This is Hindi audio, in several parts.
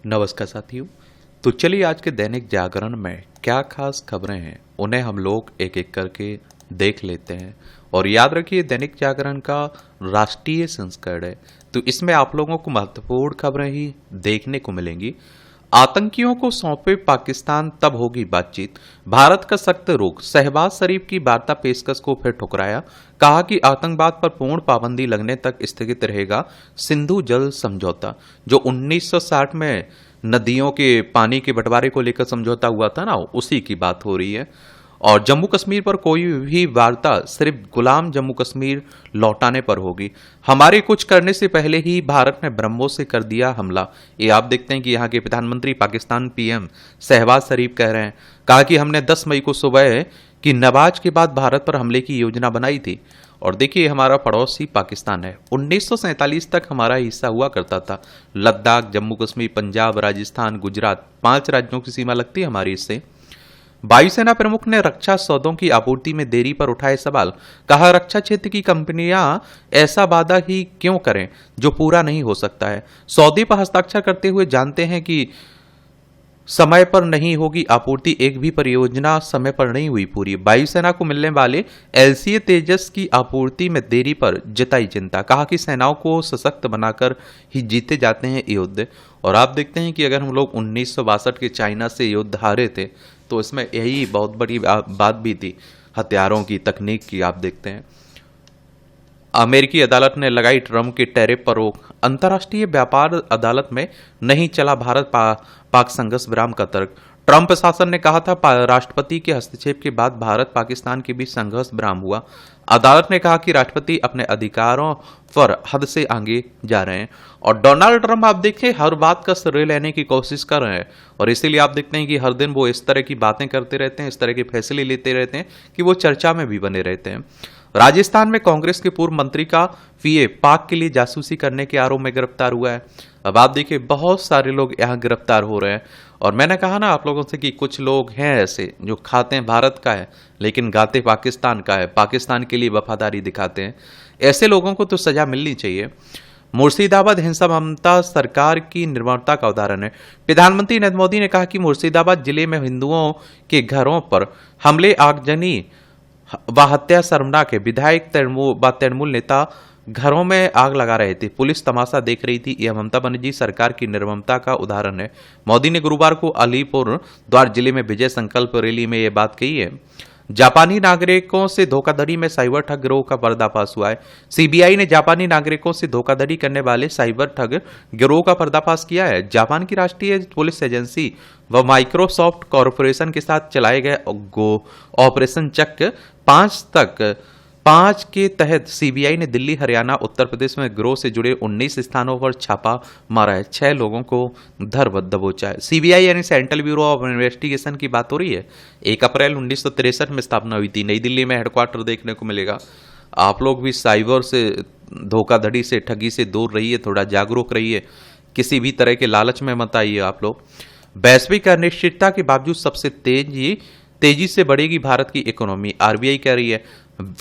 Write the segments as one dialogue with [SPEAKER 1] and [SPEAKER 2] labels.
[SPEAKER 1] नमस्कार साथियों। तो चलिए आज के दैनिक जागरण में क्या खास खबरें हैं उन्हें हम लोग एक एक करके देख लेते हैं। और याद रखिए दैनिक जागरण का राष्ट्रीय संस्करण है, तो इसमें आप लोगों को महत्वपूर्ण खबरें ही देखने को मिलेंगी। आतंकियों को सौंपे पाकिस्तान तब होगी बातचीत, भारत का सख्त रुख, शहबाज शरीफ की वार्ता पेशकश को फिर ठुकराया, कहा कि आतंकवाद पर पूर्ण पाबंदी लगने तक स्थगित रहेगा सिंधु जल समझौता। जो 1960 में नदियों के पानी के बंटवारे को लेकर समझौता हुआ था ना, उसी की बात हो रही है। और जम्मू कश्मीर पर कोई भी वार्ता सिर्फ गुलाम जम्मू कश्मीर लौटाने पर होगी। हमारे कुछ करने से पहले ही भारत ने ब्रह्मोस से कर दिया हमला। ये आप देखते हैं कि यहाँ के प्रधानमंत्री पाकिस्तान पीएम शहबाज शरीफ कह रहे हैं, कहा कि हमने 10 मई को सुबह की नमाज के बाद भारत पर हमले की योजना बनाई थी। और देखिए हमारा पड़ोसी पाकिस्तान है, 1947 तक हमारा हिस्सा हुआ करता था। लद्दाख, जम्मू कश्मीर, पंजाब, राजस्थान, गुजरात, 5 राज्यों की सीमा लगती है हमारी इससे। वायुसेना प्रमुख ने रक्षा सौदों की आपूर्ति में देरी पर उठाए सवाल, कहा रक्षा क्षेत्र की कंपनियां ऐसा वादा ही क्यों करें जो पूरा नहीं हो सकता है। सौदे पर हस्ताक्षर करते हुए जानते हैं कि समय पर नहीं होगी आपूर्ति, एक भी परियोजना समय पर नहीं हुई पूरी। वायुसेना को मिलने वाले एलसीए तेजस की आपूर्ति में देरी पर जताई चिंता, कहा कि सेनाओं को सशक्त बनाकर ही जीते जाते हैं युद्ध। और आप देखते हैं कि अगर हम लोग 1962 के चाइना से युद्ध हारे थे, तो इसमें यही बहुत बड़ी बात भी थी, हथियारों की, तकनीक की। आप देखते हैं अमेरिकी अदालत ने लगाई ट्रंप के टैरिफ पर रोक, अंतर्राष्ट्रीय व्यापार अदालत में नहीं चला भारत पाक संघर्ष विराम का तर्क। ट्रंप प्रशासन ने कहा था राष्ट्रपति के हस्तक्षेप के बाद भारत पाकिस्तान के बीच संघर्ष विराम हुआ। अदालत ने कहा कि राष्ट्रपति अपने अधिकारों पर हद से आगे जा रहे हैं। और डोनाल्ड ट्रंप आप देखें हर बात का श्रेय लेने की कोशिश कर रहे हैं, और इसीलिए आप देखते हैं कि हर दिन वो इस तरह की बातें करते रहते हैं, इस तरह के फैसले लेते रहते हैं कि वो चर्चा में भी बने रहते हैं। राजस्थान में कांग्रेस के पूर्व मंत्री का पीए पाक के लिए जासूसी करने के आरोप में गिरफ्तार हुआ है। अब आप देखिए बहुत सारे लोग यहाँ गिरफ्तार हो रहे हैं। और मैंने कहा ना आप लोगों से कि कुछ लोग हैं ऐसे जो खाते हैं भारत का है लेकिन गाते पाकिस्तान का है, पाकिस्तान के लिए वफादारी दिखाते हैं। ऐसे लोगों को तो सजा मिलनी चाहिए। मुर्शिदाबाद हिंसा ममता सरकार की निर्ममता का उदाहरण है। प्रधानमंत्री नरेंद्र मोदी ने कहा कि मुर्शिदाबाद जिले में हिंदुओं के घरों पर हमले, आगजनी व हत्या शर्मनाक है। विधायक तृणमूल नेता घरों में आग लगा रहे थे, पुलिस तमाशा देख रही थी। यह ममता बनर्जी सरकार की निर्ममता का उदाहरण है। मोदी ने गुरुवार को अलीपुर द्वार जिले में विजय संकल्प रैली में यह बात कही है। जापानी नागरिकों से धोखाधड़ी में साइबर ठग गिरोह का पर्दाफाश हुआ है। सीबीआई ने जापानी नागरिकों से धोखाधड़ी करने वाले साइबर ठग गिरोह का पर्दाफाश किया है। जापान की राष्ट्रीय पुलिस एजेंसी व माइक्रोसॉफ्ट कॉरपोरेशन के साथ चलाए गए ऑपरेशन चक 5 के तहत सीबीआई ने दिल्ली, हरियाणा, उत्तर प्रदेश में गिरोह से जुड़े 19 स्थानों पर छापा मारा है। 6 लोगों को धर दबोचा है। सीबीआई यानी सेंट्रल ब्यूरो ऑफ इन्वेस्टिगेशन की बात हो रही है। 1 अप्रैल 1963 में स्थापना हुई थी। नई दिल्ली में हेडक्वार्टर देखने को मिलेगा। आप लोग भी साइबर से, धोखाधड़ी से, ठगी से दूर रहिए, थोड़ा जागरूक रहिए, किसी भी तरह के लालच में मत आइए आप लोग। वैश्विक अनिश्चितता के बावजूद सबसे तेजी से बढ़ेगी भारत की इकोनॉमी, आरबीआई कह रही है।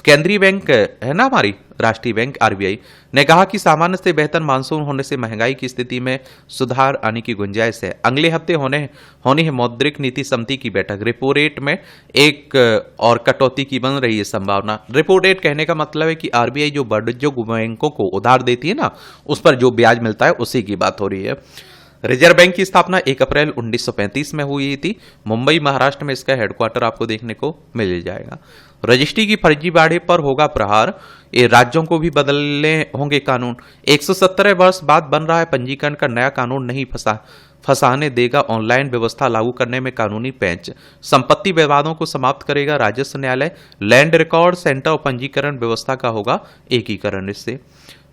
[SPEAKER 1] केंद्रीय बैंक है ना हमारी राष्ट्रीय बैंक आरबीआई ने कहा कि सामान्य से बेहतर मानसून होने से महंगाई की स्थिति में सुधार आने की गुंजाइश है। अगले हफ्ते होनी है मौद्रिक नीति समिति की बैठक। रेपो रेट में एक और कटौती की बन रही है संभावना। रेपो रेट कहने का मतलब है कि आरबीआई जो बैंकों को उधार देती है ना, उस पर जो ब्याज मिलता है उसी की बात हो रही है। रिजर्व बैंक की स्थापना 1 अप्रैल 1935 में हुई थी। मुंबई, महाराष्ट्र में इसका हेडक्वार्टर आपको देखने को मिल जाएगा। रजिस्ट्री की फर्जीवाड़े पर होगा प्रहार, ये राज्यों को भी बदलने होंगे कानून। 117 वर्ष बाद बन रहा है पंजीकरण का नया कानून, नहीं फंसाने देगा ऑनलाइन व्यवस्था लागू करने में कानूनी पेंच। संपत्ति विवादों को समाप्त करेगा राजस्व न्यायालय। लैंड रिकॉर्ड सेंटर और पंजीकरण व्यवस्था का होगा एकीकरण। इससे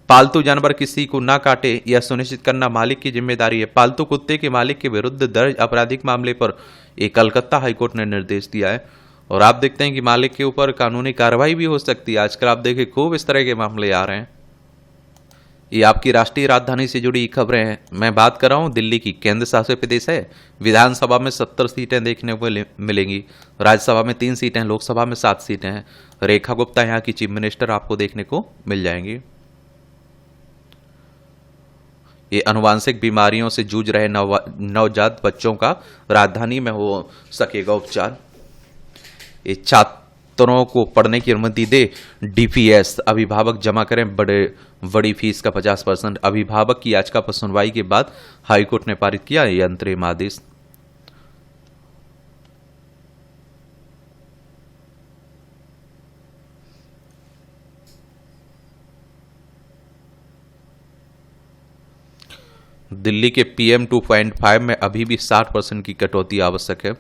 [SPEAKER 1] पालतू जानवर किसी को ना काटे यह सुनिश्चित करना मालिक की जिम्मेदारी है। पालतू कुत्ते के मालिक के विरुद्ध दर्ज आपराधिक मामले पर एक कलकत्ता हाईकोर्ट ने निर्देश दिया है। और आप देखते हैं कि मालिक के ऊपर कानूनी कार्रवाई भी हो सकती है। आजकल आप देखिए खूब इस तरह के मामले आ रहे हैं। ये आपकी राष्ट्रीय राजधानी से जुड़ी खबरें हैं। मैं बात कर रहा हूं दिल्ली की। केंद्र शासित प्रदेश है। विधानसभा में 70 सीटें देखने को मिलेंगी। राज्यसभा में 3 सीटें, लोकसभा में 7 सीटें हैं। रेखा गुप्ता यहाँ की चीफ मिनिस्टर आपको देखने को मिल जाएंगी। ये अनुवांशिक बीमारियों से जूझ रहे नवजात बच्चों का राजधानी में हो सकेगा उपचार। ये छात्रों को पढ़ने की अनुमति दे डीपीएस, अभिभावक जमा करें बड़ी फीस का 50%। अभिभावक की याचिका पर सुनवाई के बाद हाईकोर्ट ने पारित किया ये अंतरिम आदेश। दिल्ली के पीएम 2.5 में अभी भी 60% की कटौती आवश्यक है।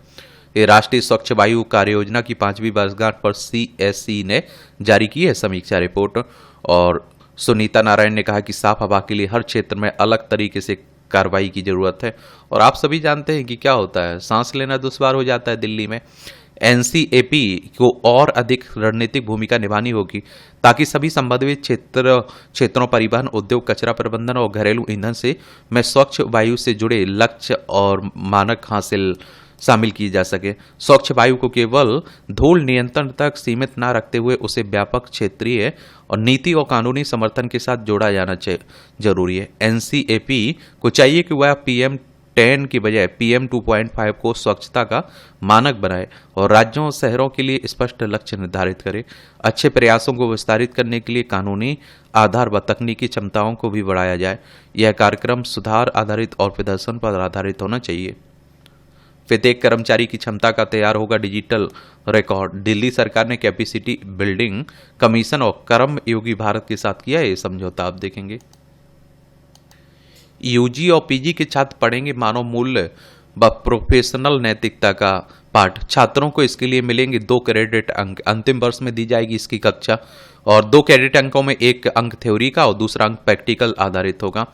[SPEAKER 1] ये राष्ट्रीय स्वच्छ वायु कार्य योजना की 5वीं वर्षगांठ पर सीएसई ने जारी की है समीक्षा रिपोर्ट। और सुनीता नारायण ने कहा कि साफ हवा के लिए हर क्षेत्र में अलग तरीके से कार्रवाई की जरूरत है। और आप सभी जानते हैं कि क्या होता है, सांस लेना दुश्वार हो जाता है दिल्ली में। एनसीएपी को और अधिक रणनीतिक भूमिका निभानी होगी ताकि सभी संबंधित क्षेत्रों परिवहन, उद्योग, कचरा प्रबंधन और घरेलू ईंधन से में स्वच्छ वायु से जुड़े लक्ष्य और मानक शामिल की जा सके। स्वच्छ वायु को केवल धूल नियंत्रण तक सीमित न रखते हुए उसे व्यापक क्षेत्रीय और नीति और कानूनी समर्थन के साथ जोड़ा जाना जरूरी है। एनसीएपी को चाहिए कि वह पीएम 10 की बजाय पीएम 2.5 को स्वच्छता का मानक बनाए और राज्यों और शहरों के लिए स्पष्ट लक्ष्य निर्धारित करे। अच्छे प्रयासों को विस्तारित करने के लिए कानूनी आधार व तकनीकी क्षमताओं को भी बढ़ाया जाए। यह कार्यक्रम सुधार आधारित और प्रदर्शन पर आधारित होना चाहिए। प्रत्येक कर्मचारी की क्षमता का तैयार होगा डिजिटल रिकॉर्ड। दिल्ली सरकार ने कैपेसिटी बिल्डिंग कमीशन और कर्मयोगी भारत के साथ किया है समझौता, आप देखेंगे। यूजी और पीजी के छात्र पढ़ेंगे मानव मूल्य व प्रोफेशनल नैतिकता का पाठ। छात्रों को इसके लिए मिलेंगे 2 क्रेडिट अंक। अंतिम वर्ष में दी जाएगी इसकी कक्षा और 2 क्रेडिट अंकों में 1 अंक थ्योरी का और दूसरा अंक प्रैक्टिकल आधारित होगा।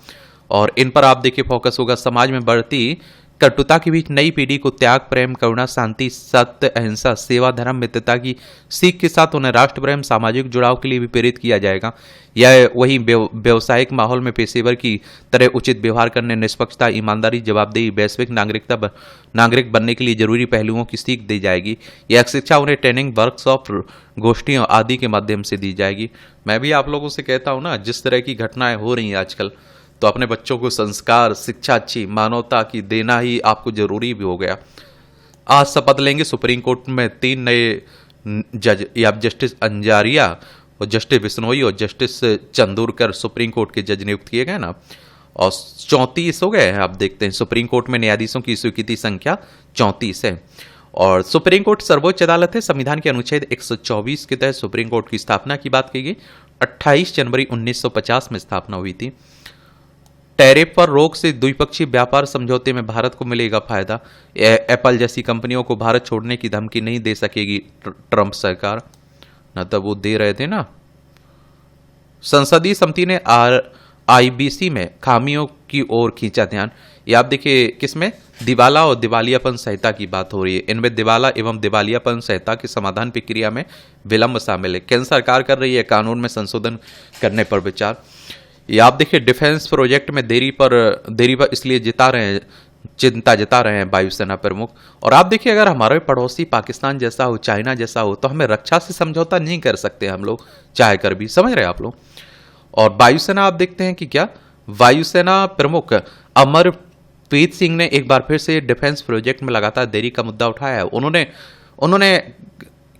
[SPEAKER 1] और इन पर आप देखिए फोकस होगा समाज में बढ़ती कटुता के बीच नई पीढ़ी को त्याग, प्रेम, करुणा, शांति, सत्य, अहिंसा, सेवा, धर्म, मित्रता की सीख के साथ उन्हें राष्ट्र प्रेम, सामाजिक जुड़ाव के लिए भी प्रेरित किया जाएगा। यह वही व्यवसायिक माहौल में पेशेवर की तरह उचित व्यवहार करने, निष्पक्षता, ईमानदारी, जवाबदेही, वैश्विक नागरिक बनने के लिए जरूरी पहलुओं की सीख दी जाएगी। यह शिक्षा उन्हें ट्रेनिंग, वर्कशॉप, गोष्ठियों आदि के माध्यम से दी जाएगी। मैं भी आप लोगों से कहता हूं ना, जिस तरह की घटनाएं हो रही हैं आजकल, तो अपने बच्चों को संस्कार, शिक्षा, अच्छी मानवता की देना ही आपको जरूरी भी हो गया। आज शपथ लेंगे सुप्रीम कोर्ट में 3 नए जज, या जस्टिस अंजारिया और जस्टिस बिश्नोई और जस्टिस चंदूरकर सुप्रीम कोर्ट के जज नियुक्त किए गए ना, और 34 हो गए हैं। आप देखते हैं सुप्रीम कोर्ट में न्यायाधीशों की स्वीकृति संख्या 34 है। और सुप्रीम कोर्ट सर्वोच्च अदालत है। संविधान के अनुच्छेद 124 के तहत सुप्रीम कोर्ट की स्थापना की बात की गई। 28 जनवरी 1950 में स्थापना हुई थी। टैरिफ पर रोक से द्विपक्षीय व्यापार समझौते में भारत को मिलेगा फायदा। एप्पल जैसी कंपनियों को भारत छोड़ने की धमकी नहीं दे सकेगी ट्रंप सरकार, न तब वो दे रहे थे ना। संसदीय समिति ने आईबीसी में खामियों की ओर खींचा ध्यान। ये आप देखिए किसमें, दिवाला और दिवालियापन संहिता की बात हो रही है। इनमें दिवाला एवं दिवालियापन संहिता की समाधान प्रक्रिया में विलंब शामिल है। केंद्र सरकार कर रही है कानून में संशोधन करने पर विचार। ये आप देखिए डिफेंस प्रोजेक्ट में देरी पर इसलिए चिंता जता रहे हैं वायुसेना प्रमुख। और आप देखिए अगर हमारे पड़ोसी पाकिस्तान जैसा हो, चाइना जैसा हो, तो हमें रक्षा से समझौता नहीं कर सकते हम लोग, चाहे कर भी, समझ रहे हैं आप लोग। और वायुसेना आप देखते हैं कि क्या वायुसेना प्रमुख अमरप्रीत सिंह ने एक बार फिर से डिफेंस प्रोजेक्ट में लगातार देरी का मुद्दा उठाया है। उन्होंने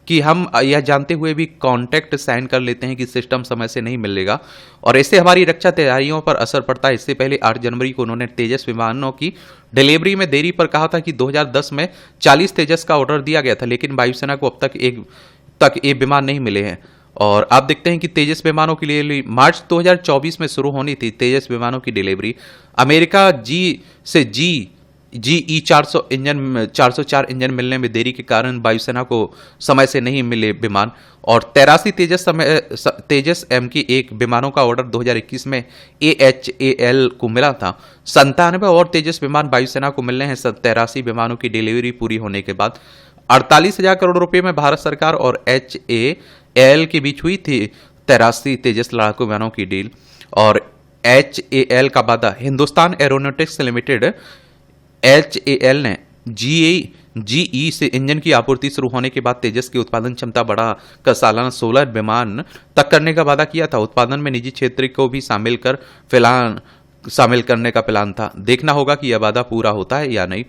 [SPEAKER 1] कि हम यह जानते हुए भी कॉन्ट्रैक्ट साइन कर लेते हैं कि सिस्टम समय से नहीं मिलेगा और इससे हमारी रक्षा तैयारियों पर असर पड़ता है। इससे पहले 8 जनवरी को उन्होंने तेजस विमानों की डिलीवरी में देरी पर कहा था कि 2010 में 40 तेजस का ऑर्डर दिया गया था, लेकिन वायुसेना को अब तक एक विमान नहीं मिले हैं। और आप देखते हैं कि तेजस विमानों के लिए मार्च 2024 में शुरू होनी थी तेजस विमानों की डिलीवरी। अमेरिका GE 404 इंजन मिलने में देरी के कारण वायुसेना को समय से नहीं मिले विमान। और 83 तेजस M एक विमानों का ऑर्डर 2021 में AHAL को मिला था। 97 और तेजस विमान वायुसेना को मिलने हैं 83 विमानों की डिलीवरी पूरी होने के बाद। 48,000 करोड़ रुपए में भारत सरकार और HAL के बीच हुई थी 83 तेजस लड़ाकू विमानों की डील। और HAL का वादा हिंदुस्तान एरोनॉटिक्स लिमिटेड HAL ने GE से इंजन की आपूर्ति शुरू होने के बाद तेजस की उत्पादन क्षमता बढ़ाकर सालाना 16 विमान तक करने का वादा किया था। उत्पादन में निजी क्षेत्र को भी शामिल कर फिलहाल शामिल करने का प्लान था। देखना होगा कि यह वादा पूरा होता है या नहीं।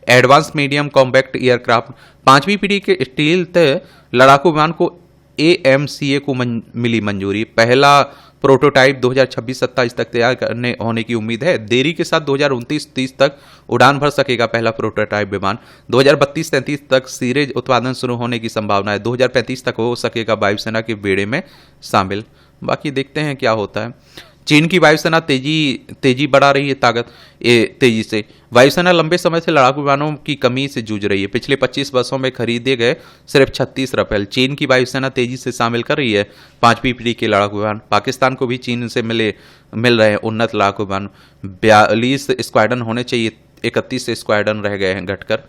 [SPEAKER 1] एडवांस मीडियम कॉम्पैक्ट एयरक्राफ्ट, 5वीं पीढ़ी के स्टील्थ लड़ाकू विमान को AMCA को मिली मंजूरी। पहला प्रोटोटाइप 2026-27 तक तैयार करने होने की उम्मीद है। देरी के साथ 2029-30 तक उड़ान भर सकेगा पहला प्रोटोटाइप विमान। 2032-33 तक सीरीज उत्पादन शुरू होने की संभावना है। 2035 तक हो सकेगा वायुसेना के बेड़े में शामिल। बाकी देखते हैं क्या होता है। चीन की वायुसेना तेजी बढ़ा रही है तेजी से। वायुसेना लंबे समय से लड़ाकू विमानों की कमी से जूझ रही है। पिछले 25 वर्षों में खरीदे गए सिर्फ 36 राफेल। चीन की वायुसेना तेजी से शामिल कर रही है 5वीं पीढ़ी के लड़ाकू विमान। पाकिस्तान को भी चीन से मिल रहे हैं उन्नत लड़ाकू विमान। 42 स्क्वाड्रन होने चाहिए, 31 स्क्वाड्रन रह गए हैं घटकर।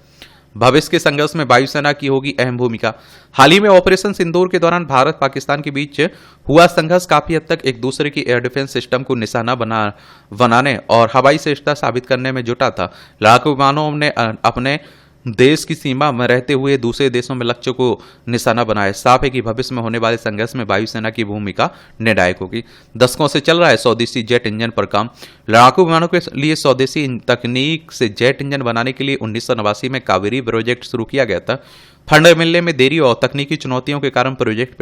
[SPEAKER 1] भविष्य के संघर्ष में वायुसेना की होगी अहम भूमिका। हाल ही में ऑपरेशन सिंदूर के दौरान भारत पाकिस्तान के बीच हुआ संघर्ष काफी हद तक एक दूसरे की एयर डिफेंस सिस्टम को निशाना बनाने और हवाई श्रेष्ठता साबित करने में जुटा था। लड़ाकू विमानों ने अपने देश की सीमा में रहते हुए दूसरे देशों में लक्ष्यों को निशाना बनाया। साफ है कि भविष्य में होने वाले संघर्ष में वायुसेना की भूमिका निर्णायक होगी। दशकों से चल रहा है स्वदेशी जेट इंजन पर काम। लड़ाकू विमानों के लिए स्वदेशी तकनीक से जेट इंजन बनाने के लिए 1989 में कावेरी प्रोजेक्ट शुरू किया गया था। फंड मिलने में देरी और तकनीकी चुनौतियों के कारण प्रोजेक्ट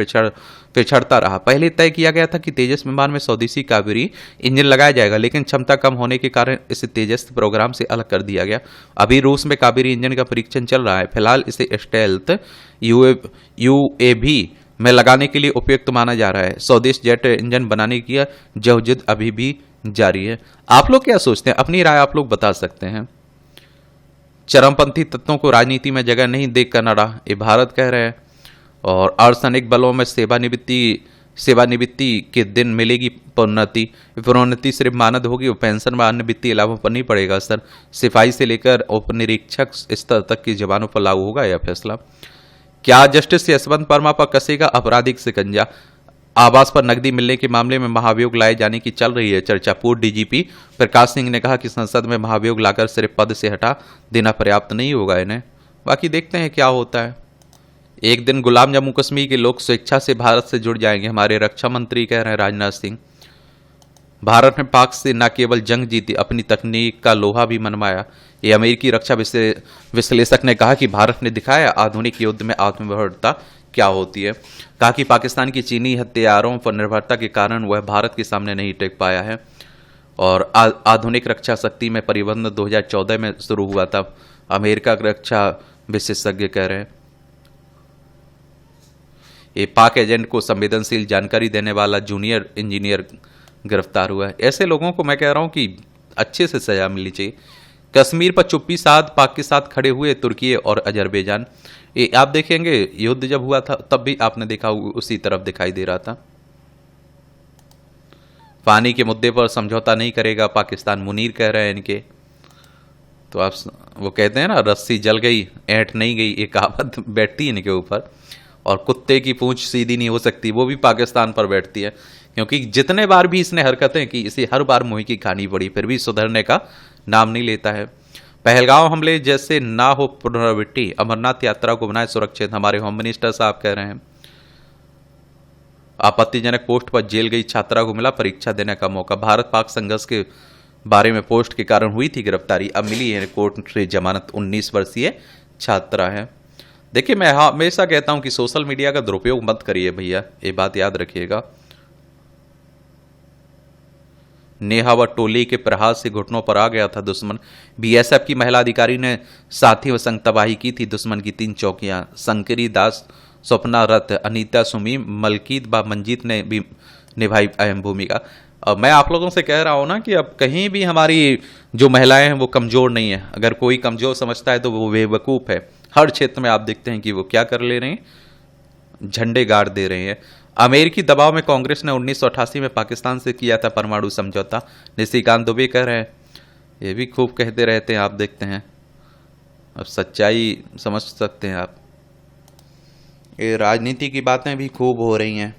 [SPEAKER 1] पिछड़ता रहा। पहले तय किया गया था कि तेजस विमान में स्वदेशी कावेरी इंजन लगाया जाएगा, लेकिन क्षमता कम होने के कारण इसे तेजस प्रोग्राम से अलग कर दिया गया। अभी रूस में कावेरी इंजन का परीक्षण चल रहा है। फिलहाल इसे स्टेल्थ UAV में लगाने के लिए उपयुक्त माना जा रहा है। स्वदेश जेट इंजन बनाने की जहजुद अभी भी जारी है। आप लोग क्या सोचते हैं? अपनी राय आप लोग बता सकते हैं। चरमपंथी तत्वों को राजनीति में जगह नहीं देख कनाडा, ये भारत कह रहे हैं। और अर्धसैनिक बलों में सेवानिवृत्ति के दिन मिलेगी प्रोन्नति सिर्फ मानद होगी और पेंशन व अन्य वित्तीय लाभों पर नहीं पड़ेगा असर। सिपाही से लेकर उपनिरीक्षक स्तर तक के जवानों पर लागू होगा यह फैसला। क्या जस्टिस यशवंत वर्मा पर कसेगा आपराधिक शिकंजा? आवास पर नकदी मिलने के मामले में महाभियोग लाए जाने की चल रही है चर्चा। पूर्व DGP प्रकाश सिंह ने कहा कि संसद में महाभियोग लाकर सिर्फ पद से हटा देना पर्याप्त नहीं होगा इन्हें। बाकी देखते हैं क्या होता है। एक दिन गुलाम जम्मू कश्मीर के लोग स्वेच्छा से भारत से जुड़ जाएंगे, हमारे रक्षा मंत्री कह रहे हैं राजनाथ सिंह। भारत ने पाक से न केवल जंग जीती, अपनी तकनीक का लोहा भी मनवाया। ये अमेरिकी रक्षा विश्लेषक ने कहा कि भारत ने दिखाया आधुनिक युद्ध में आत्मनिर्भरता क्या होती है। कहा कि पाकिस्तान की चीनी हथियारों पर निर्भरता के कारण वह भारत के सामने नहीं टिक पाया है। और आधुनिक रक्षा शक्ति में परिवर्तन 2014 में शुरू हुआ था, अमेरिका के रक्षा विशेषज्ञ कह रहे हैं। ये पाक एजेंट को संवेदनशील जानकारी देने वाला जूनियर इंजीनियर गिरफ्तार हुआ है। ऐसे लोगों को मैं कह रहा हूं कि अच्छे से सजा मिलनी चाहिए। कश्मीर पर चुप्पी साध पाक के साथ खड़े हुए तुर्की और अजरबैजान। ये आप देखेंगे युद्ध जब हुआ था तब भी आपने देखा उसी तरफ दिखाई दे रहा था। पानी के मुद्दे पर समझौता नहीं करेगा पाकिस्तान, मुनीर कह रहे हैं इनके। तो आप वो कहते हैं ना, रस्सी जल गई ऐंठ नहीं गई, ये कहावत बैठती है इनके ऊपर। और कुत्ते की पूंछ सीधी नहीं हो सकती, वो भी पाकिस्तान पर बैठती है। क्योंकि जितने बार भी इसने हरकतें की, इसे हर बार मुंह की खानी पड़ी, फिर भी सुधरने का नाम नहीं लेता है। पहलगांव हमले जैसे ना हो पुनरावृत्ति, अमरनाथ यात्रा को बनाए सुरक्षित, हमारे होम मिनिस्टर साहब कह रहे हैं। आपत्तिजनक पोस्ट पर जेल गई छात्रा को मिला परीक्षा देने का मौका। भारत पाक संघर्ष के बारे में पोस्ट के कारण हुई थी गिरफ्तारी, अब मिली है कोर्ट से जमानत। 19 वर्षीय छात्रा है। देखिए, मैं हमेशा कहता हूं कि सोशल मीडिया का दुरुपयोग मत करिए भैया, ये बात याद रखिएगा। नेहा व टोली के प्रहार से घुटनों पर आ गया था दुश्मन। BSF की महिला अधिकारी ने साथी व संग तबाही की थी दुश्मन की 3 चौकियां। शंकरी दास, स्वप्ना रथ, अनीता सुमीम, मलकीत व मंजीत ने भी निभाई अहम भूमिका। मैं आप लोगों से कह रहा हूं ना कि अब कहीं भी हमारी जो महिलाएं हैं वो कमजोर नहीं है। अगर कोई कमजोर समझता है तो वो बेवकूफ़ है। हर क्षेत्र में आप देखते हैं कि वो क्या कर ले रहे हैं, झंडे गाड़ दे रहे हैं। अमेरिकी दबाव में कांग्रेस ने 1988 में पाकिस्तान से किया था परमाणु समझौता, निशिकांत दुबे कह रहे हैं। ये भी खूब कहते रहते हैं, आप देखते हैं। अब सच्चाई समझ सकते हैं आप। ये राजनीति की बातें भी खूब हो रही हैं।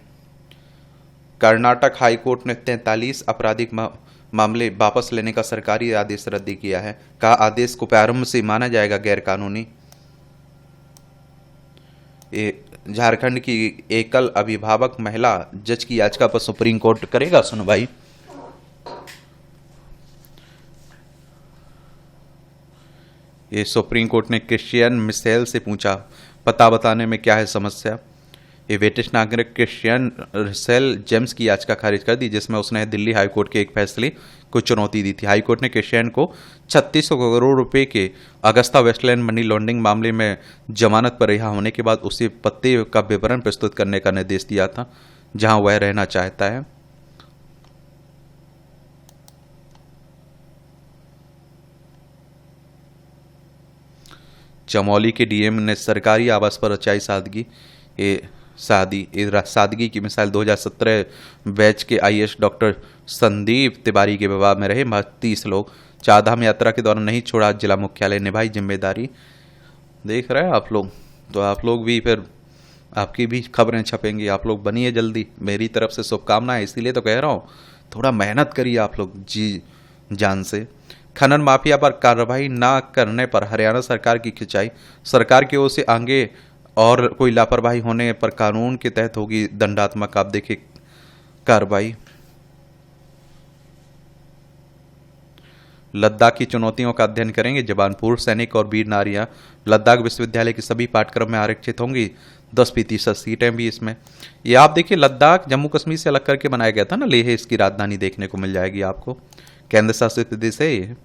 [SPEAKER 1] कर्नाटक हाईकोर्ट ने 43 आपराधिक मामले वापस लेने का सरकारी आदेश रद्द किया है। कहा आदेश को प्रारंभ से माना जाएगा गैरकानूनी। झारखंड की एकल अभिभावक महिला जज की याचिका पर सुप्रीम कोर्ट करेगा सुनवाई। ये सुप्रीम कोर्ट ने क्रिश्चियन मिशेल से पूछा, पता बताने में क्या है समस्या। ये ब्रिटिश नागरिक क्रिश्चियन मिशेल जेम्स की याचिका खारिज कर दी, जिसमें उसने दिल्ली हाईकोर्ट के एक फैसले को चुनौती दी थी। हाईकोर्ट ने क्रिश्चियन को 3600 करोड़ रुपए के अगस्ता वेस्टलैंड मनी लॉन्ड्रिंग मामले में जमानत पर रिहा होने के बाद उसे पते का विवरण प्रस्तुत करने का निर्देश दिया था, जहां वह रहना चाहता है। चमोली के डीएम ने सरकारी आवास पर रचाई सादगी। ये सादगी की मिसाल 2017 बैच के आईएएस डॉक्टर संदीप तिवारी के विवाह में रहे 30 लोग। चारधाम यात्रा के दौरान नहीं छोड़ा जिला मुख्यालय, निभाई जिम्मेदारी। देख रहे हैं आप लोग, तो आप लोग भी फिर आपकी भी खबरें छपेंगी। आप लोग बनिए जल्दी, मेरी तरफ से शुभकामनाएं। इसीलिए तो कह रहा हूँ, थोड़ा मेहनत करिए आप लोग जी जान से। खनन माफिया पर कार्रवाई न करने पर हरियाणा सरकार की खिंचाई। सरकार की ओर से आगे और कोई लापरवाही होने पर कानून के तहत होगी दंडात्मक, आप देखिए, कार्रवाई। लद्दाख की चुनौतियों का अध्ययन करेंगे जवानपुर सैनिक और वीर नारियां। लद्दाख विश्वविद्यालय के सभी पाठ्यक्रम में आरक्षित होंगी 10% सीटें भी इसमें। ये आप देखिए, लद्दाख जम्मू कश्मीर से अलग करके बनाया गया था ना, लेह इसकी राजधानी देखने को मिल जाएगी आपको। केंद्र शासित प्रदेश है ये।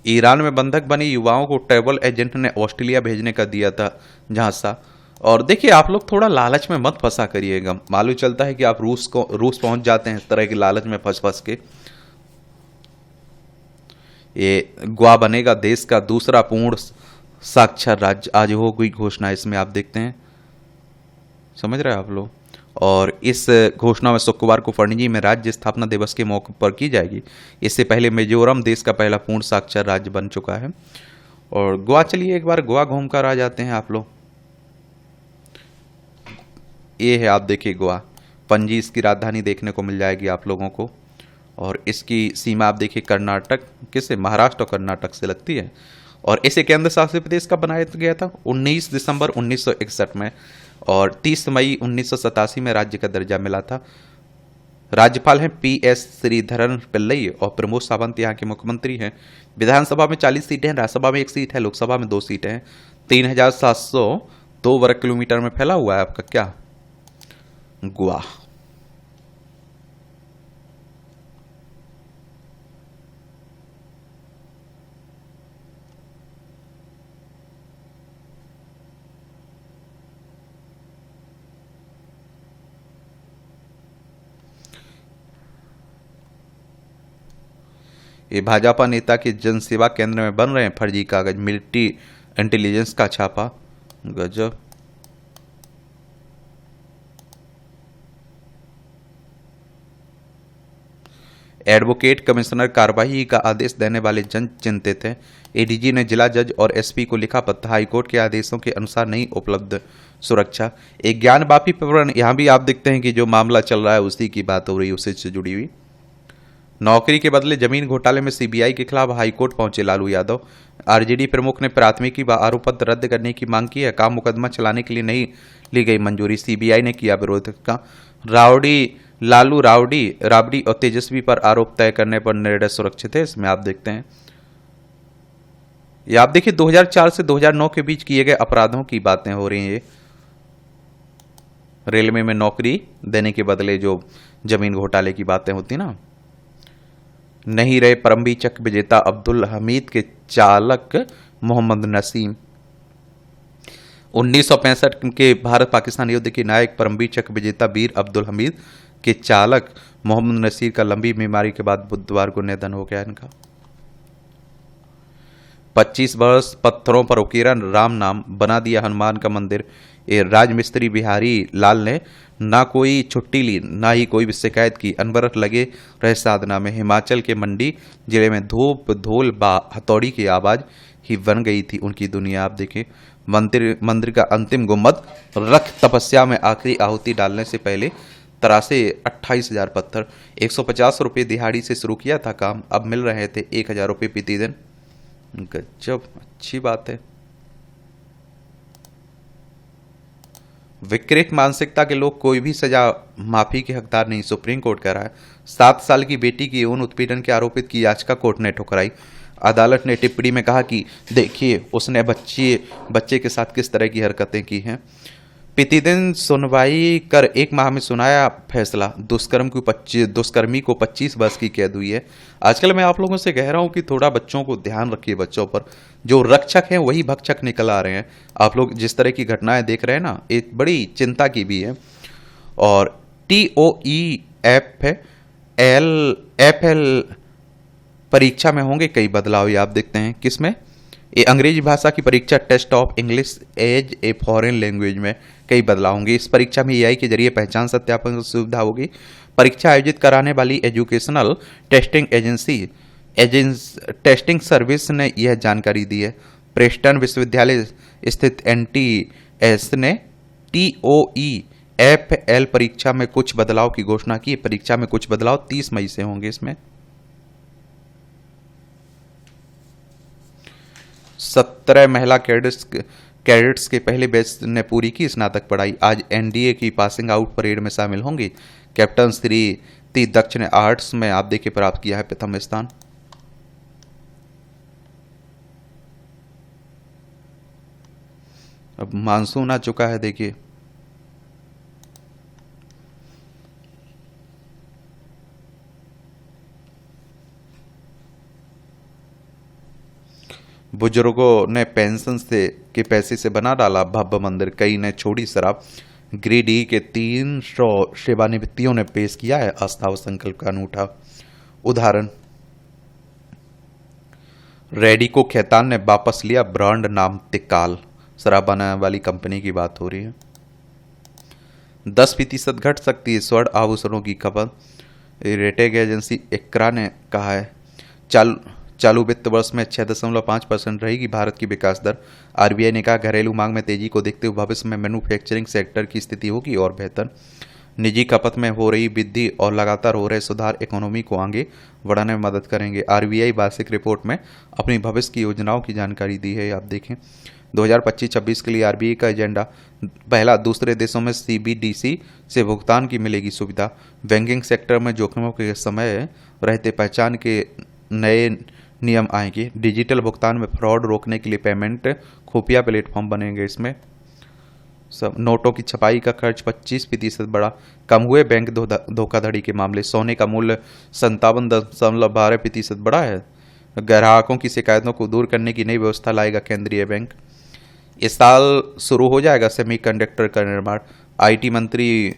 [SPEAKER 1] ईरान में बंधक बने युवाओं को ट्रैवल एजेंट ने ऑस्ट्रेलिया भेजने का दिया था झांसा। और देखिए, आप लोग थोड़ा लालच में मत फंसा करिएगा। मालूम चलता है कि आप रूस पहुंच जाते हैं इस तरह के लालच में फंस के। ये गोवा बनेगा देश का दूसरा पूर्ण साक्षर राज्य, आज हो गई घोषणा। इसमें आप देखते हैं, समझ रहे हैं आप लोग। और इस घोषणा में शुक्रवार को पणजी में राज्य स्थापना दिवस के मौके पर की जाएगी। इससे पहले मिजोरम देश का पहला पूर्ण साक्षर राज्य बन चुका है। और गोवा, चलिए एक बार गोवा घूम कर आ जाते हैं आप लोग। ये है, आप देखिए गोवा, पणजी इसकी राजधानी देखने को मिल जाएगी आप लोगों को। और इसकी सीमा आप देखिए कर्नाटक किससे, महाराष्ट्र और कर्नाटक से लगती है। और इसे केंद्र शासित प्रदेश का बनाया गया था 19 दिसंबर 1961 में, और 30 मई 1987 में राज्य का दर्जा मिला था। राज्यपाल हैं PS श्रीधरन पिल्लई और प्रमोद सावंत यहाँ के मुख्यमंत्री हैं। विधानसभा में 40 सीटें हैं, राज्यसभा में 1 सीट है, लोकसभा में 2 सीटें हैं। 3702 वर्ग किलोमीटर में फैला हुआ है आपका क्या गोवा। ये भाजपा नेता के जनसेवा केंद्र में बन रहे हैं फर्जी कागज, मिलिट्री इंटेलिजेंस का छापा। गजब। एडवोकेट कमिश्नर कार्रवाई का आदेश देने वाले जन चिंतित हैं। एडीजी ने जिला जज और एसपी को लिखा पत्र, हाईकोर्ट के आदेशों के अनुसार नहीं उपलब्ध सुरक्षा। एक ज्ञानवापी प्रकरण, यहां भी आप देखते हैं कि जो मामला चल रहा है उसी की बात हो रही है, उसी से जुड़ी हुई। नौकरी के बदले जमीन घोटाले में सीबीआई के खिलाफ हाईकोर्ट पहुंचे लालू यादव। आरजेडी प्रमुख ने प्राथमिकी व आरोप पत्र रद्द करने की मांग की है। काम मुकदमा चलाने के लिए नहीं ली गई मंजूरी, सीबीआई ने किया विरोध का। लालू राबड़ी और तेजस्वी पर आरोप तय करने पर निर्णय सुरक्षित है। इसमें आप देखते हैं, ये आप देखिए 2004 से 2009 के बीच किए गए अपराधों की बातें हो रही हैं। ये रेलवे में नौकरी देने के बदले जो जमीन घोटाले की बातें होती ना। नहीं रहे परमवीर चक्र विजेता अब्दुल हमीद के चालक मोहम्मद नसीम। 1965 के भारत पाकिस्तान युद्ध के नायक परमवीर चक्र विजेता वीर अब्दुल हमीद के चालक मोहम्मद नसीर का लंबी बीमारी के बाद बुधवार को निधन हो गया इनका। 25 वर्ष पत्थरों पर उकेरा राम नाम, बना दिया हनुमान का मंदिर। ये राजमिस्त्री बिहारी लाल ने ना कोई छुट्टी ली, ना ही कोई भी शिकायत की। अनवरत लगे रहे साधना में। हिमाचल के मंडी जिले में धूप धूल हथौड़ी की आवाज ही बन गई थी उनकी दुनिया। आप देखें, मंदिर का अंतिम गुम्बद रख तपस्या में आखिरी आहुति डालने से पहले तरासे 28,000 पत्थर। 150 रुपये दिहाड़ी से शुरू किया था काम, अब मिल रहे थे 1,000 रुपये प्रति दिन। गजब, अच्छी बात है। विकृत मानसिकता के लोग कोई भी सजा माफी के हकदार नहीं, सुप्रीम कोर्ट कह रहा है। 7 साल की बेटी की यौन उत्पीड़न के आरोपित की याचिका कोर्ट ने ठुकराई। अदालत ने टिप्पणी में कहा कि देखिए उसने बच्चे के साथ किस तरह की हरकतें की हैं। प्रतिदिन सुनवाई कर 1 माह में सुनाया फैसला, दुष्कर्मी को 25 वर्ष की कैद हुई है। आजकल मैं आप लोगों से कह रहा हूं कि थोड़ा बच्चों को ध्यान रखिए, बच्चों पर जो रक्षक हैं वही भक्षक निकल आ रहे हैं। आप लोग जिस तरह की घटनाएं देख रहे हैं ना, एक बड़ी चिंता की भी है। और TOEFL परीक्षा में होंगे कई बदलाव, ये आप देखते हैं किसमें, ये अंग्रेजी भाषा की परीक्षा test of English as a foreign language में कई बदलाव होंगे। इस परीक्षा में AI के जरिए पहचान सत्यापन की सुविधा होगी। परीक्षा आयोजित कराने वाली एजुकेशनल टेस्टिंग सर्विस ने यह जानकारी दी है। प्रेस्टन विश्वविद्यालय स्थित NTS ने TOEFL परीक्षा में कुछ बदलाव की घोषणा की। परीक्षा में कुछ बदलाव 30 मई से होंगे। इसमें 17 महिला कैडेट्स के पहले बैच ने पूरी की स्नातक पढ़ाई। आज NDA की पासिंग आउट परेड में शामिल होंगी। कैप्टन श्री टी दक्ष ने आर्ट्स में आप देखिए प्राप्त किया है प्रथम स्थान। अब मानसून आ चुका है, देखिए बुजुर्गों ने पेंशन के पैसे से बना डाला भव्य मंदिर, कई ने छोड़ी शराब। गिरिडीह के 300 सेवानिवृत्तियों ने पेश किया है आस्था व संकल्प का अनूठा उदाहरण। रेडिको खैतान ने वापस लिया ब्रांड नाम तिकाल, शराब बनाने वाली कंपनी की बात हो रही है। 10% घट सकती है स्वर्ण आभूषणों की खपत, रेटिंग एजेंसी इक्रा ने कहा है। चालू वित्त वर्ष में 6.5% रहेगी भारत की विकास दर। RBI ने कहा घरेलू मांग में तेजी को देखते हुए भविष्य में मैन्युफैक्चरिंग सेक्टर की स्थिति होगी और बेहतर। निजी खपत में हो रही वृद्धि और लगातार हो रहे सुधार इकोनॉमी को आगे बढ़ाने में मदद करेंगे। RBI वार्षिक रिपोर्ट में अपनी भविष्य की योजनाओं की जानकारी दी है, आप देखें। 2025-26 के लिए RBI का एजेंडा, पहला, दूसरे देशों में CBDC से भुगतान की मिलेगी सुविधा। बैंकिंग सेक्टर में जोखिमों के समय रहते पहचान के नए नियम आएंगे। डिजिटल भुगतान में फ्रॉड रोकने के लिए पेमेंट खुफिया प्लेटफॉर्म बनेंगे। इसमें सब नोटों की छपाई का खर्च 25% बढ़ा। कम हुए बैंक धोखाधड़ी के मामले। सोने का मूल्य 57.12% बढ़ा है। ग्राहकों की शिकायतों को दूर करने की नई व्यवस्था लाएगा केंद्रीय बैंक। इस साल शुरू हो जाएगा सेमीकंडक्टर का निर्माण। IT मंत्री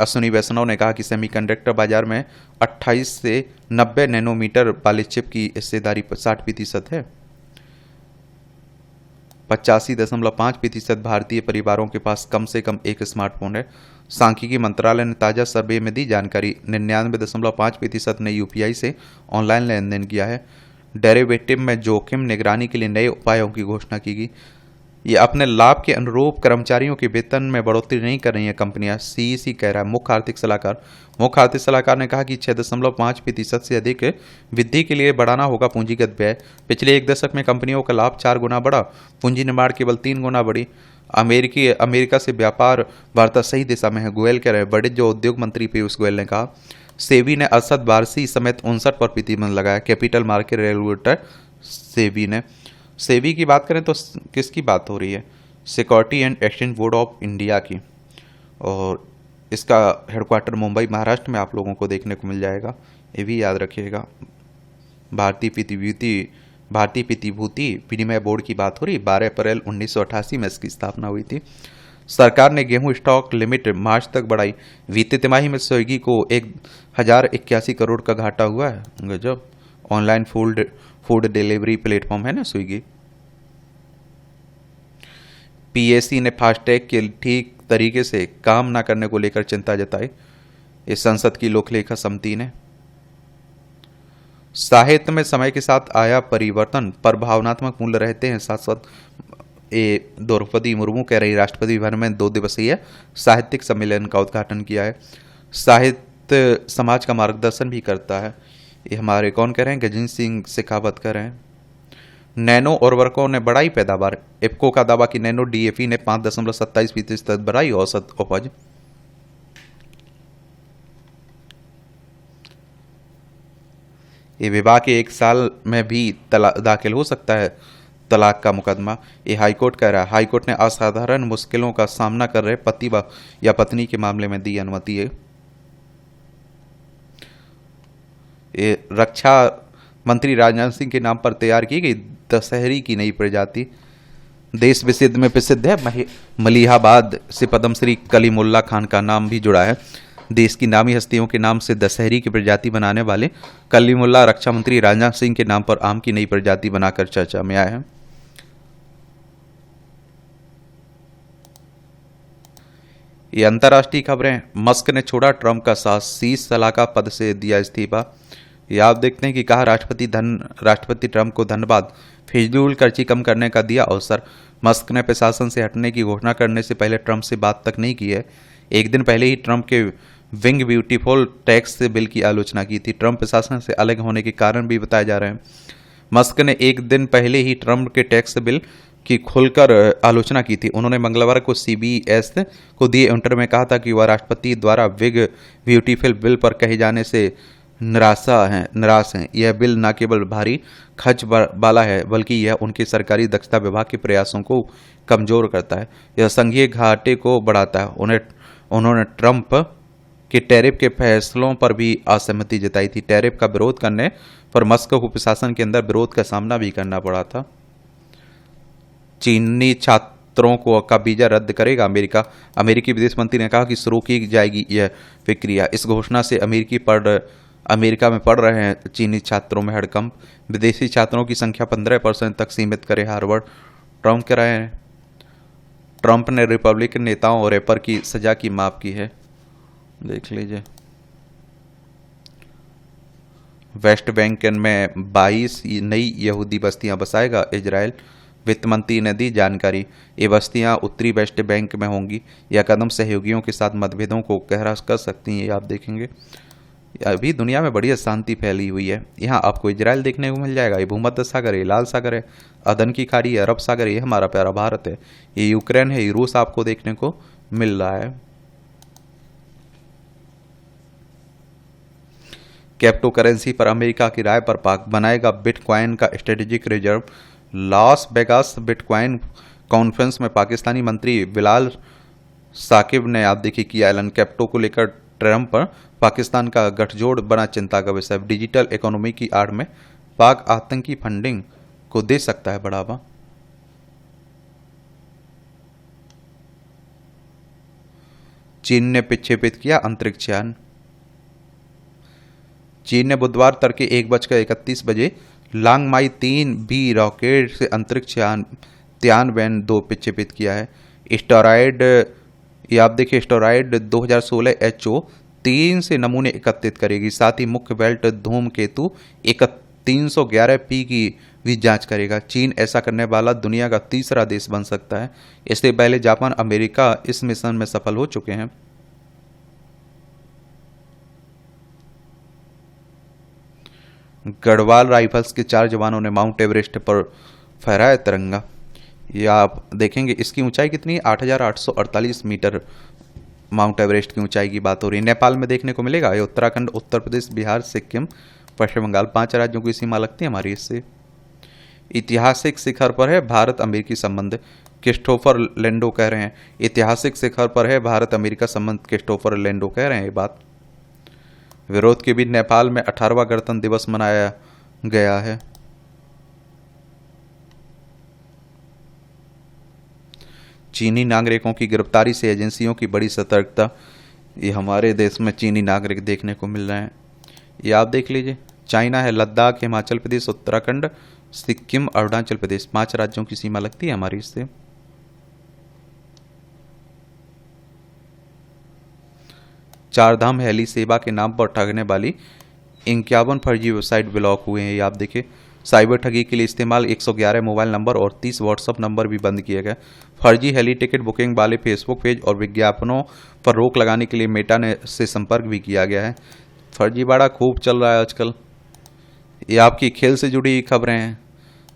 [SPEAKER 1] अश्विनी वैष्णव ने कहा कि सेमीकंडक्टर बाजार में 28 से 90 नैनोमीटर वाले चिप की हिस्सेदारी 60% है। 85.5% भारतीय परिवारों के पास कम से कम एक स्मार्टफोन है। सांख्यिकी मंत्रालय ने ताजा सर्वे में दी जानकारी। 99.5% ने UPI से ऑनलाइन लेन देन किया है। डेरिवेटिव में जोखिम निगरानी के लिए नए उपायों की घोषणा की गई। ये अपने लाभ के अनुरूप कर्मचारियों के वेतन में बढ़ोतरी नहीं कर रही है कंपनियां, CEC कह रहा है मुख्य आर्थिक सलाहकार ने कहा कि 6.5% से अधिक वृद्धि के लिए बढ़ाना होगा पूंजीगत व्यय। पिछले एक दशक में कंपनियों का लाभ 4 गुना बढ़ा, पूंजी निर्माण केवल 3 गुना बढ़ी। अमेरिका से व्यापार वार्ता सही दिशा में है, गोयल कह रहे हैं। बड़े जो उद्योग मंत्री पीयूष गोयल ने कहा। सेबी ने असद वारसी समेत 59 पर प्रतिबंध लगाया। कैपिटल मार्केट रेगुलेटर सेबी की बात करें तो किसकी बात हो रही है? Security and exchange board of India की, और इसका हेडक्वार्टर मुंबई महाराष्ट्र में आप लोगों को देखने को मिल जाएगा, ये भी याद रखिएगा। भारतीय प्रतिभूति विनिमय बोर्ड की बात हो रही। 12 अप्रैल 1988 में इसकी स्थापना हुई थी। सरकार ने गेहूं स्टॉक लिमिट मार्च तक बढ़ाई। वित्तीय तिमाही में स्विगी को 1081 करोड़ का घाटा हुआ है। गजब। ऑनलाइन फूड डिलीवरी प्लेटफॉर्म है ना स्विगी। PAC ने फास्टैग के ठीक तरीके से काम ना करने को लेकर चिंता जताई। इस संसद की लोकलेखा समिति ने। साहित्य में समय के साथ आया परिवर्तन पर भावनात्मक मूल्य रहते हैं शाश्वत, द्रौपदी मुर्मू कह रही। राष्ट्रपति भवन में 2 दिवसीय साहित्यिक सम्मेलन का उद्घाटन किया है। साहित्य समाज का मार्गदर्शन भी करता है, ये हमारे कौन कह रहे हैं? गजेंद्र सिंह शेखावत कह रहे हैं। नैनो उर्वरकों ने बढ़ाई पैदावार। इफ्को का दावा कि नैनो DAP ने 5.27% बढ़ाई औसत उपज। ये विवाह के 1 साल में भी दाखिल हो सकता है तलाक का मुकदमा। ये हाईकोर्ट कह रहा है। हाईकोर्ट ने असाधारण मुश्किलों का सामना कर रहे पति या पत्नी के मामले में दी अनुमति है। ये रक्षा मंत्री राजनाथ सिंह के नाम पर तैयार की गई दशहरी की नई प्रजाति देश विसिद्ध में प्रसिद्ध है। मलिहाबाद से पद्मश्री कलीमुल्ला खान का नाम भी जुड़ा है। देश की नामी हस्तियों के नाम से दशहरी की प्रजाति बनाने वाले कलीमुल्ला रक्षा मंत्री राजनाथ सिंह के नाम पर आम की नई प्रजाति बनाकर चर्चा में आए हैं। ये अंतर्राष्ट्रीय खबरें। मस्क ने छोड़ा ट्रंप का साथ, शीर्ष सलाहकार पद से दिया इस्तीफा। ये आप देखते हैं कि कहा राष्ट्रपति ट्रंप को धन्यवाद, फिजूल खर्ची कम करने का दिया अवसर। मस्क ने प्रशासन से हटने की घोषणा करने से पहले ट्रंप से बात तक नहीं की है। एक दिन पहले ही ट्रंप के विंग ब्यूटीफुल टैक्स बिल की आलोचना की थी। ट्रंप प्रशासन से अलग होने के कारण भी बताए जा रहे हैं। मस्क ने एक दिन पहले ही ट्रंप के टैक्स बिल की खुलकर आलोचना की थी। उन्होंने मंगलवार को CBS को दिए इंटरव्यू में कहा था कि वह राष्ट्रपति द्वारा विग ब्यूटीफुल बिल पर कहे जाने से निराश हैं। यह बिल न केवल भारी खर्च वाला है, बल्कि यह उनके सरकारी दक्षता विभाग के प्रयासों को कमजोर करता है। यह संघीय घाटे को बढ़ाता है। उन्होंने ट्रंप के टैरिफ के फैसलों पर भी असहमति जताई थी। टैरिफ का विरोध करने पर मस्क को प्रशासन के अंदर विरोध का सामना भी करना पड़ा था। चीनी छात्रों का वीजा रद्द करेगा अमेरिका। अमेरिकी विदेश मंत्री ने कहा कि शुरू की जाएगी यह प्रक्रिया। इस घोषणा से अमेरिका में पढ़ रहे हैं चीनी छात्रों में हड़कंप। विदेशी छात्रों की संख्या 15% तक सीमित करे हार्वर्ड। ट्रंप कह रहे हैं। ट्रंप ने रिपब्लिकन नेताओं और रैपर की सजा की माफ की है। देख लीजिए। वेस्ट बैंक में 22 नई यहूदी बस्तियां बसाएगा इजराइल। वित्त मंत्री ने दी जानकारी। ये बस्तियां उत्तरी वेस्ट बैंक में होंगी। यह कदम सहयोगियों के साथ मतभेदों को गहरा कर सकती हैं। ये आप देखेंगे। अभी दुनिया में बड़ी अशांति फैली हुई है। यहाँ आपको इजराइल देखने को मिल जाएगा। ये भूमध्य सागर है, लाल सागर है, अदन की खाड़ी है, अरब सागर है, ये हमारा प्यारा भारत है। ये यूक्रेन है, ये रूस आपको देखने को मिल रहा है। क्रिप्टो करेंसी पर अमेरिका की राय पर पाक बनाएगा बिटकॉइन का strategic reserve. Las Vegas bitcoin conference में पाकिस्तानी मंत्री बिलाल साकिब ने आप देखिए किया ऐलान। क्रिप्टो को लेकर ट्रंप पर पाकिस्तान का गठजोड़ बना चिंता का विषय। डिजिटल इकोनॉमी की आड़ में पाक आतंकी फंडिंग को दे सकता है बढ़ावा। चीन ने विक्षेपित किया अंतरिक्ष यान। चीन ने बुधवार तड़के 1:31 बजे लांगमाई 3B रॉकेट से अंतरिक्ष यान तियानवेन 2 विक्षेपित किया है। स्टेरॉयड ये आप देखिए स्टेरॉयड 2016 HO 3 से नमूने एकत्रित करेगी। साथ ही मुख्य बेल्ट धूमकेतु 311P की भी जांच करेगा। चीन ऐसा करने वाला दुनिया का तीसरा देश बन सकता है। इससे पहले जापान, अमेरिका इस मिशन में सफल हो चुके हैं। गढ़वाल राइफल्स के 4 जवानों ने माउंट एवरेस्ट पर फहराया तिरंगा। ये आप देखेंगे। इसकी ऊंचाई कितनी है? 8,848 मीटर माउंट एवरेस्ट की ऊंचाई की बात हो रही है। नेपाल में देखने को मिलेगा। ये उत्तराखंड, उत्तर प्रदेश, बिहार, सिक्किम, पश्चिम बंगाल 5 राज्यों की सीमा लगती है हमारी इससे। ऐतिहासिक शिखर पर है भारत अमेरिकी संबंध, क्रिस्टोफर लैंडो कह रहे हैं। ऐतिहासिक शिखर पर है भारत अमेरिका संबंध, क्रिस्टोफर लैंडो कह रहे हैं ये बात। विरोध के बीच नेपाल में 18वां गणतंत्र दिवस मनाया गया है। चीनी नागरिकों की गिरफ्तारी से एजेंसियों की बड़ी सतर्कता। ये हमारे देश में चीनी नागरिक देखने को मिल रहे हैं। ये आप देख लीजिए। चाइना है, लद्दाख, हिमाचल प्रदेश, उत्तराखंड, सिक्किम, अरुणाचल प्रदेश 5 राज्यों की सीमा लगती है हमारी इससे। चारधाम हेली सेवा के नाम पर ठगने वाली 51 फर्जी वेबसाइट ब्लॉक हुए हैं। ये आप देखिए। साइबर ठगी के लिए इस्तेमाल 111 मोबाइल नंबर और 30 व्हाट्सएप नंबर भी बंद किए गए। फर्जी हेली टिकट बुकिंग वाले फेसबुक पेज और विज्ञापनों पर रोक लगाने के लिए मेटा से संपर्क भी किया गया है। फर्जीवाड़ा खूब चल रहा है आजकल। ये आपकी खेल से जुड़ी खबरें हैं।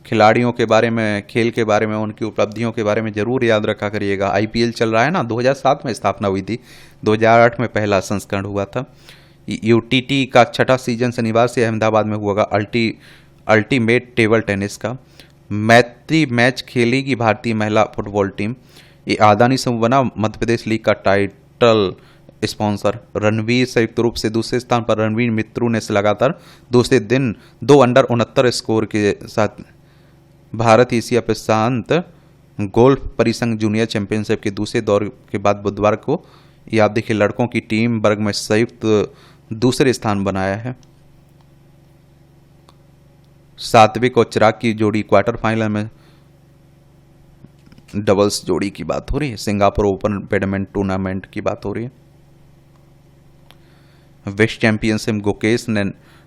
[SPEAKER 1] खिलाड़ियों के बारे में, खेल के बारे में, उनकी उपलब्धियों के बारे में जरूर याद रखा करिएगा। IPL चल रहा है ना। 2007 में स्थापना हुई थी, 2008 में पहला संस्करण हुआ था। यूटीटी का छठा सीजन शनिवार से अहमदाबाद में हुआ अल्टीमेट टेबल टेनिस का। मैत्री मैच खेलेगी भारतीय महिला फुटबॉल टीम। ये अदानी समूह बना मध्य प्रदेश लीग का टाइटल स्पॉन्सर। रणवीर संयुक्त रूप से दूसरे स्थान पर। रणवीर मित्रू ने लगातार दूसरे दिन 2 अंडर 69 स्कोर के साथ भारत एशिया प्रशांत गोल्फ परिसंघ जूनियर चैंपियनशिप के दूसरे दौर के बाद बुधवार को ये आप देखिए लड़कों की टीम वर्ग में संयुक्त दूसरे स्थान बनाया है। सात्विक और चिराग की जोड़ी क्वार्टर फाइनल में। डबल्स जोड़ी की बात हो रही है। सिंगापुर ओपन बैडमिंटन टूर्नामेंट की बात हो रही है। विश्व चैंपियनशिप गुकेश ने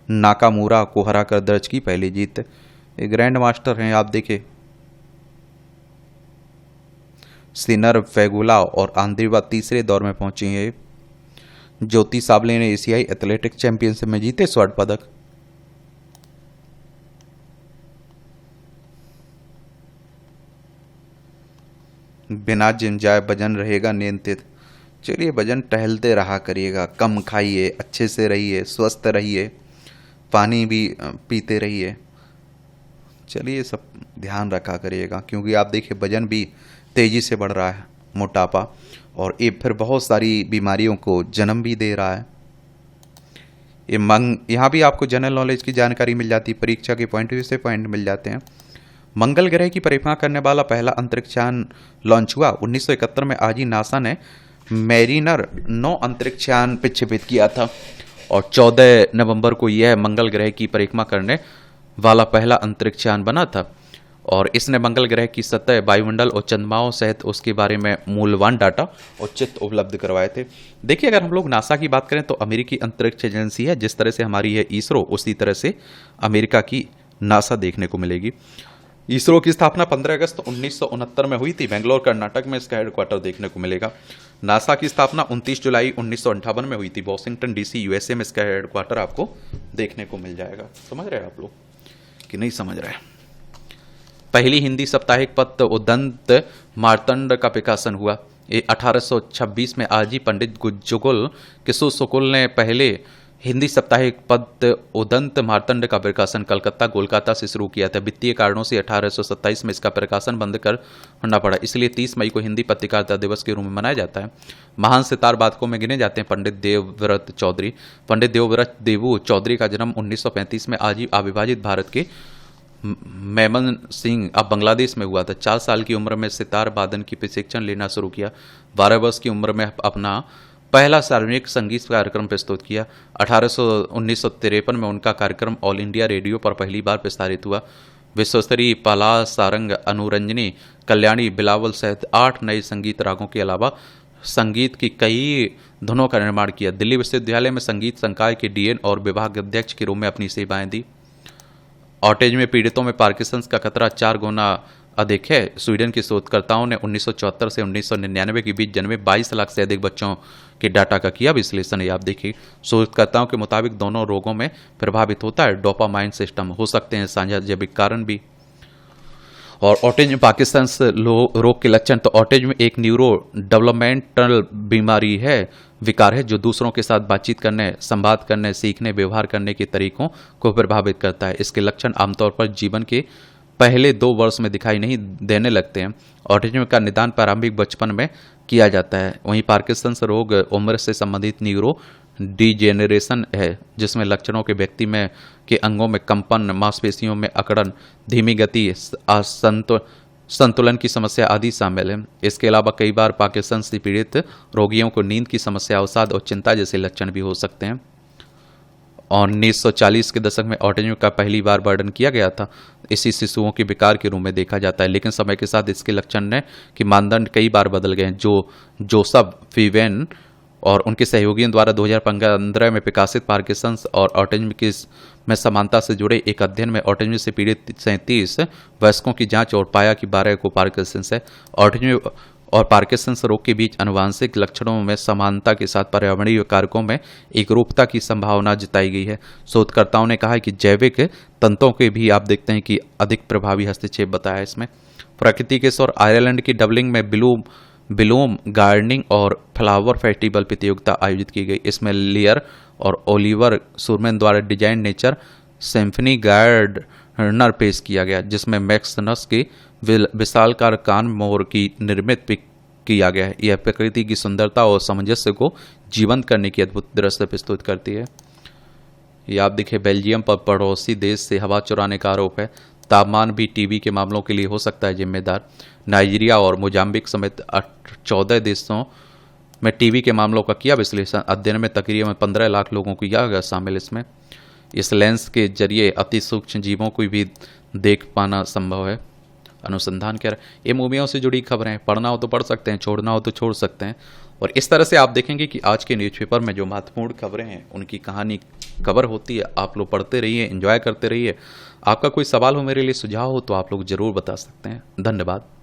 [SPEAKER 1] नाकामुरा को हराकर दर्ज की पहली जीत। ये ग्रैंड मास्टर हैं आप देखिए। सिनर फेगुला और आंद्रीवा तीसरे दौर में पहुंची हैं। ज्योति सावले ने एशियाई एथलेटिक्स चैंपियनशिप में जीते स्वर्ण पदक। बिना जिम जाए वजन रहेगा नियंत्रित। चलिए वजन टहलते रहा करिएगा, कम खाइए, अच्छे से रहिए, स्वस्थ रहिए, पानी भी पीते रहिए। चलिए सब ध्यान रखा करिएगा, क्योंकि आप देखिए वजन भी तेजी से बढ़ रहा है, मोटापा, और ये फिर बहुत सारी बीमारियों को जन्म भी दे रहा है। यहाँ भी आपको जनरल नॉलेज की जानकारी मिल जाती है, परीक्षा के पॉइंट व्यू से पॉइंट मिल जाते हैं। मंगल ग्रह की परिक्रमा करने वाला पहला अंतरिक्षयान लॉन्च हुआ। 1971 में आज ही नासा ने मैरिनर 9 अंतरिक्षयान प्रक्षेपित किया था और 14 नवंबर को यह मंगल ग्रह की परिक्रमा करने वाला पहला अंतरिक्षयान बना था और इसने मंगल ग्रह की सतह, वायुमंडल और चंद्रमाओं सहित उसके बारे में मूल्यवान डाटा और चित्र उपलब्ध करवाए थे। देखिए अगर हम लोग नासा की बात करें तो अमेरिकी अंतरिक्ष एजेंसी है। जिस तरह से हमारी है इसरो, उसी तरह से अमेरिका की नासा देखने को मिलेगी। इसरो की स्थापना 15 अगस्त 1969 में हुई थी। बेंगलोर कर्नाटक में इसका हेडक्वार्टर देखने को मिलेगा। नासा की स्थापना 29 जुलाई 1958 में हुई थी। वॉशिंगटन डीसी यूएसए में इसका हेडक्वार्टर आपको देखने को मिल जाएगा। समझ रहे हैं आप लोग कि नहीं समझ रहे हैं? पहली हिंदी साप्ताहिक पत्र उदंत मार्तंड का प्रकाशन हुआ। ये 1826 में आजी पंडित जुगल किशोर शुक्ल ने पहले हिंदी साप्ताहिक पत्र उदंत मार्तंड का प्रकाशन कलकत्ता कोलकाता से शुरू किया था। वित्तीय कारणों से 1827 में इसका प्रकाशन बंद करना पड़ा, इसलिए 30 मई को हिंदी पत्रकारिता दिवस के रूप में मनाया जाता है। महान सितार वादकों में गिने जाते हैं पंडित देवव्रत चौधरी। पंडित देवव्रत देवू चौधरी का जन्म 1935 में आज ही अविभाजित भारत के मेमन सिंह अब बांग्लादेश में हुआ था। 4 साल की उम्र में सितार वादन की प्रशिक्षण लेना शुरू किया। 12 वर्ष की उम्र में अपना पहला सार्वजनिक संगीत कार्यक्रम प्रस्तुत किया। 1953 में उनका कार्यक्रम ऑल इंडिया रेडियो पर पहली बार प्रसारित हुआ। विश्वस्तरीय पलाश, सारंग, अनुरंजनी, कल्याणी, बिलावल सहित 8 नए संगीत रागों के अलावा संगीत की कई धुनों का निर्माण किया। दिल्ली विश्वविद्यालय में संगीत संकाय के डीएन और विभाग अध्यक्ष के रूप में अपनी सेवाएं दी। ऑटिज्म में पीड़ितों में पार्किंसंस का खतरा 4 गुना अधिक है। स्वीडन के शोधकर्ताओं ने 1974 से 1999 के बीच जन्मे 22 लाख से अधिक बच्चों के डाटा का किया विश्लेषण। ये आप देखिए, शोधकर्ताओं के मुताबिक दोनों रोगों में प्रभावित होता है डोपामाइन सिस्टम। हो सकते हैं साझा जैविक कारण भी। और ऑटिज्म पार्किंसंस रोग के लक्षण, तो ऑटिज्म एक न्यूरो डेवलपमेंटल बीमारी है, विकार है जो दूसरों के साथ बातचीत करने, संवाद करने, सीखने, व्यवहार करने के तरीकों को प्रभावित करता है। इसके लक्षण आमतौर पर जीवन के पहले 2 वर्ष में दिखाई नहीं देने लगते हैं। ऑटिज्म का निदान प्रारंभिक बचपन में किया जाता है। वहीं पार्किंसंस रोग उम्र से संबंधित न्यूरो डिजेनरेशन है, जिसमें लक्षणों के व्यक्ति में के अंगों में कंपन, मांसपेशियों में अकड़न, धीमी गति, संतुलन की समस्या आदि शामिल है। इसके अलावा कई बार पार्किंसंस से पीड़ित रोगियों को नींद की समस्या, अवसाद और चिंता जैसे लक्षण भी हो सकते हैं। और 1940 के दशक में ऑटिज्म का पहली बार वर्णन किया गया था। इसी शिशुओं के विकार के रूप में देखा जाता है, लेकिन समय के साथ इसके लक्षण के मानदंड कई बार बदल गए हैं। जोसेफ फीवेन और उनके सहयोगियों द्वारा 2015 में प्रकाशित पार्किंसंस और ऑटिज्म में समानता से जुड़े एक अध्ययन में ऑटिज्म से पीड़ित 37 वयस्कों की जांच और पाया कि 12 को पार्किंसंस है। ऑटिज्म और पार्किंसंस रोग के बीच आनुवंशिक लक्षणों में समानता के साथ पर्यावरणीय कारकों में एकरूपता की संभावना जताई गई है। शोधकर्ताओं ने कहा है कि जैविक तंत्रों के भी आप देखते हैं कि अधिक प्रभावी हस्तक्षेप बताया इसमें। प्रकृति के स्वर आयरलैंड की डबलिंग में बिलूम गार्डनिंग और फ्लावर फेस्टिवल प्रतियोगिता आयोजित की गई। इसमें लेयर और ओलिवर सुरमैन द्वारा डिजाइन नेचर सिम्फनी गार्डनर पेश किया गया, जिसमें मैक्सनस की विशालकार कान मोर की निर्मित किया गया है। यह प्रकृति की सुंदरता और सामंजस्य को जीवंत करने की अद्भुत दृश्य प्रस्तुत करती है। ये आप देखिए, बेल्जियम पर पड़ोसी देश से हवा चुराने का आरोप है। तापमान भी टीबी के मामलों के लिए हो सकता है जिम्मेदार। नाइजीरिया और मोजाम्बिक समेत 14 देशों में टीबी के मामलों का किया विश्लेषण। अध्ययन में तकरीबन 15 लाख लोगों को किया गया शामिल। इसमें इस लेंस के जरिए अति सूक्ष्म जीवों को भी देख पाना संभव है। अनुसंधान कह रहा है। ये मूवियों से जुड़ी खबरें, पढ़ना हो तो पढ़ सकते हैं, छोड़ना हो तो छोड़ सकते हैं। और इस तरह से आप देखेंगे कि आज के न्यूज़पेपर में जो महत्वपूर्ण खबरें हैं उनकी कहानी कवर होती है। आप लोग पढ़ते रहिए, एंजॉय करते रहिए। आपका कोई सवाल हो, मेरे लिए सुझाव हो, तो आप लोग ज़रूर बता सकते हैं। धन्यवाद।